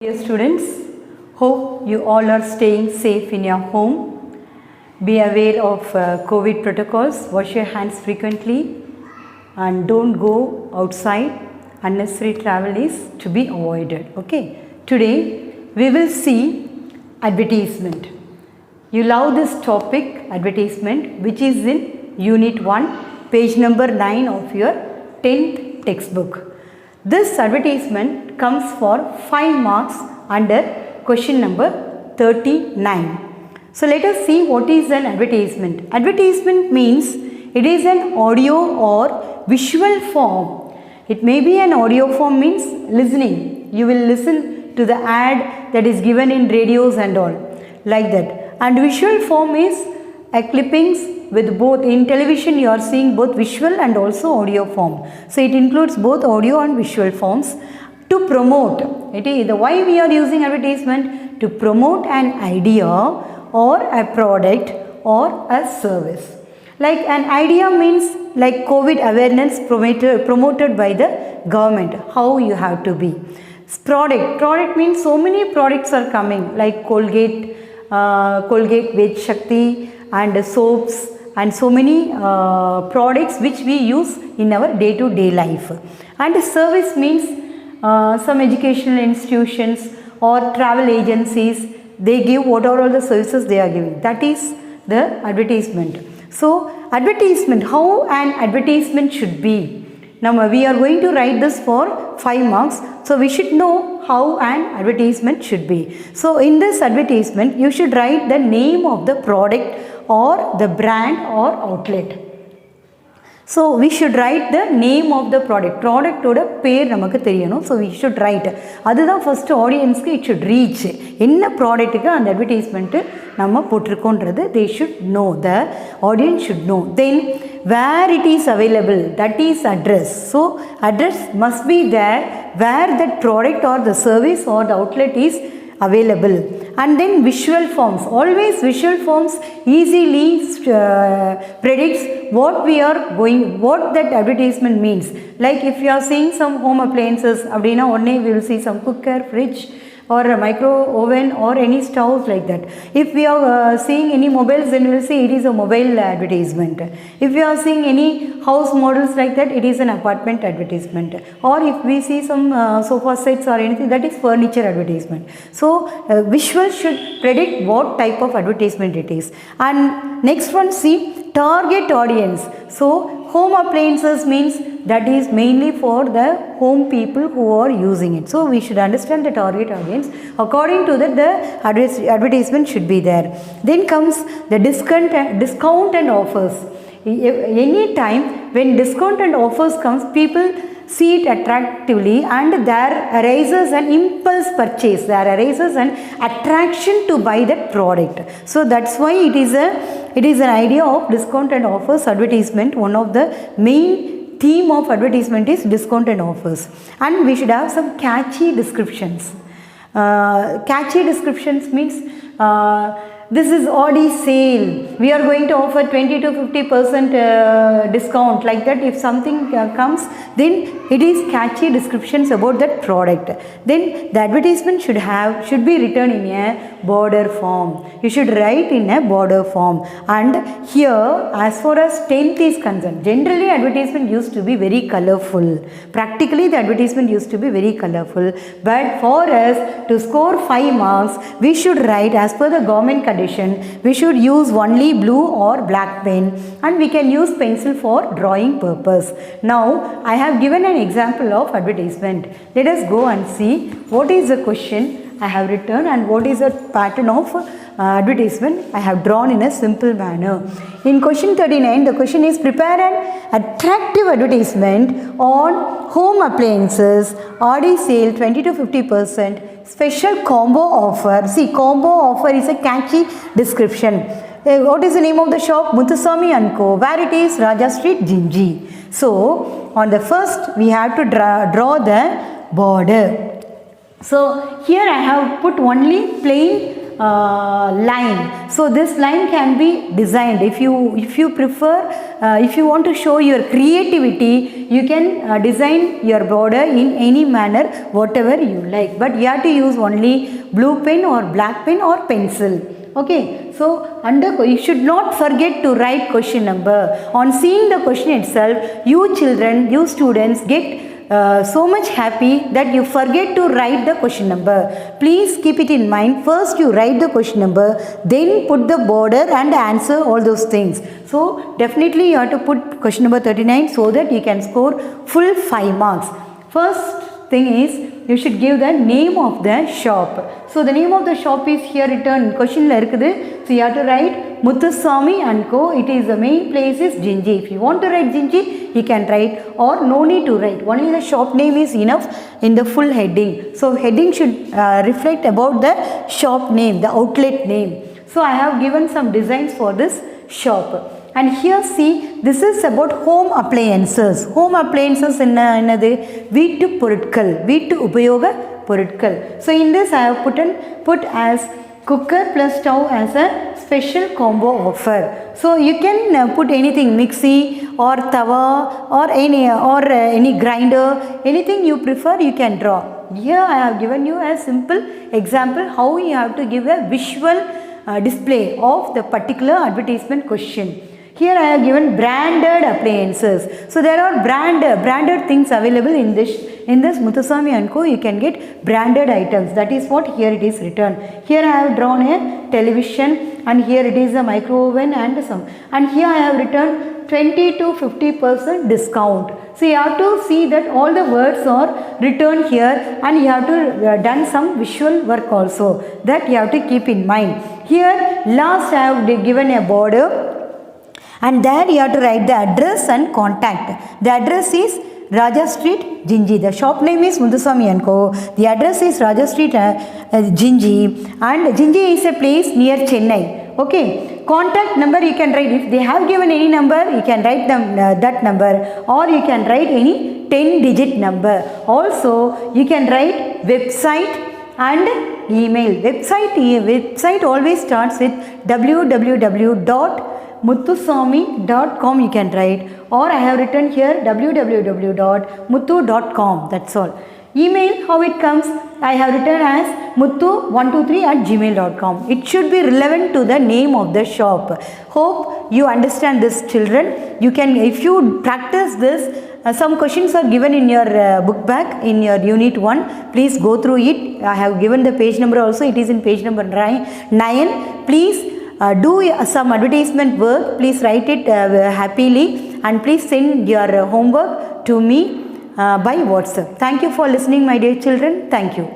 Dear students, hope you all are staying safe in your home. Be aware of COVID protocols, wash your hands frequently and don't go outside. Unnecessary travel is to be avoided. Okay, today we will see advertisement. You love this topic, advertisement, which is in Unit 1, page number 9 of your 10th textbook. This advertisement comes for 5 marks under question number 39. So let us see what is an advertisement. Advertisement means it is an audio or visual form. It may be an audio form means listening. You will listen to the ad that is given in radios and all like that. And visual form is a clippings with both. In television you are seeing both visual and also audio form. So it includes both audio and visual forms to promote. It is why we are using advertisement to promote an idea or a product or a service. Like an idea means like COVID awareness promoted by the government, how you have to be. Product means so many products are coming like Colgate Veg Shakti and soaps and so many products which we use in our day-to-day life. And service means some educational institutions or travel agencies, they give what are all the services they are giving. That is the advertisement. So advertisement, how an advertisement should be. Now we are going to write this for 5 marks. So we should know how an advertisement should be. So in this advertisement, you should write the name of the product or the brand or outlet. So we should write the name of the product. Product oda per namakku theriyano. So we should write. Adha first audience it should reach. Enna product ku and advertisement nama potrukondradhu they should know. The audience should know. Then where it is available, that is address. So address must be there where that product or the service or the outlet is available. And then visual forms. Always visual forms easily predicts what we are going, what that advertisement means. Like if you are seeing some home appliances, abdina onne we will see some cooker, fridge or a micro oven or any stoves like that. If we are seeing any mobiles, then we will see it is a mobile advertisement. If we are seeing any house models like that, it is an apartment advertisement. Or if we see some sofa sets or anything, that is furniture advertisement. So visual should predict what type of advertisement it is. And next one, see target audience. So home appliances means that is mainly for the home people who are using it. So we should understand the target audience. According to that, the advertisement should be there. Then comes the discount and offers. Any time when discount and offers comes, people see it attractively and there arises an impulse purchase. There arises an attraction to buy that product. So that's why it is an idea of discount and offers advertisement. One of the main theme of advertisement is discount and offers. And we should have some catchy descriptions. Catchy descriptions means this is Audi sale. We are going to offer 20 to 50% discount. Like that, if something comes, then it is catchy descriptions about that product. Then the advertisement should be written in a border form. You should write in a border form. And here, as far as 10th is concerned, generally advertisement used to be very colorful. Practically, the advertisement used to be very colorful. But for us to score 5 marks, we should write as per the government condition. We should use only blue or black pen and we can use pencil for drawing purpose. Now, I have given an example of advertisement. Let us go and see what is the question I have written and what is the pattern of advertisement I have drawn in a simple manner. In question 39, the question is prepare an attractive advertisement on home appliances, Audi sale 20 to 50%, special combo offer. See, combo offer is a catchy description. What is the name of the shop? Muthuswamy & Co. Where it is? Raja Street, Ginji. So, on the first, we have to draw the border. So, here I have put only plain line. So this line can be designed. If you prefer, if you want to show your creativity, you can design your border in any manner whatever you like, but you have to use only blue pen or black pen or pencil. Okay, so you should not forget to write question number. On seeing the question itself, you children, you students get so much happy that you forget to write the question number. Please keep it in mind. First you write the question number, then put the border and answer all those things. So definitely you have to put question number 39 so that you can score full 5 marks. First thing is you should give the name of the shop. So the name of the shop is here written question la irukudhu. So you have to write Muthuswamy and Co. It is the main place is Ginji. If you want to write Ginji, you can write, or no need to write. Only the shop name is enough in the full heading. So heading should reflect about the shop name, the outlet name. So I have given some designs for this shop. And here see, this is about home appliances. Home appliances என்னது வீட்டு பொருட்கள், வீட்டு உபயோக பொருட்கள். So in this I have put as cooker plus stove as a special combo offer. So you can put anything, mixie or tawa or any grinder, anything you prefer you can draw. Here I have given you a simple example how you have to give a visual display of the particular advertisement question. Here I have given branded appliances. So there are branded things available in this Muthuswamy and Co. You can get branded items. That is what here it is written. Here I have drawn a television, and here it is a micro oven and some. And here I have written 20 to 50% discount. So you have to see that all the words are written here, and you have to done some visual work also. That you have to keep in mind. Here last I have given a border, and there you have to write the address and contact. The address is Raja Street, Ginji. The shop name is Muthuswamy and Co. The address is Raja Street, Ginji, and Ginji is a place near Chennai. Okay, contact number you can write. If they have given any number, you can write them that number, or you can write any 10-digit number. Also you can write website and email. Website always starts with www.muthuswamy.com you can write, or I have written here www.muthu.com. That's all. Email, how it comes, I have written as muthu123@gmail.com. It should be relevant to the name of the shop. Hope you understand this, children. You can, if you practice this, some questions are given in your book bag in your unit 1. Please go through it. I have given the page number also. It is in page number 9. Please do some advertisement work. Please write it happily, and please send your homework to me by WhatsApp. Thank you for listening, my dear children. Thank you.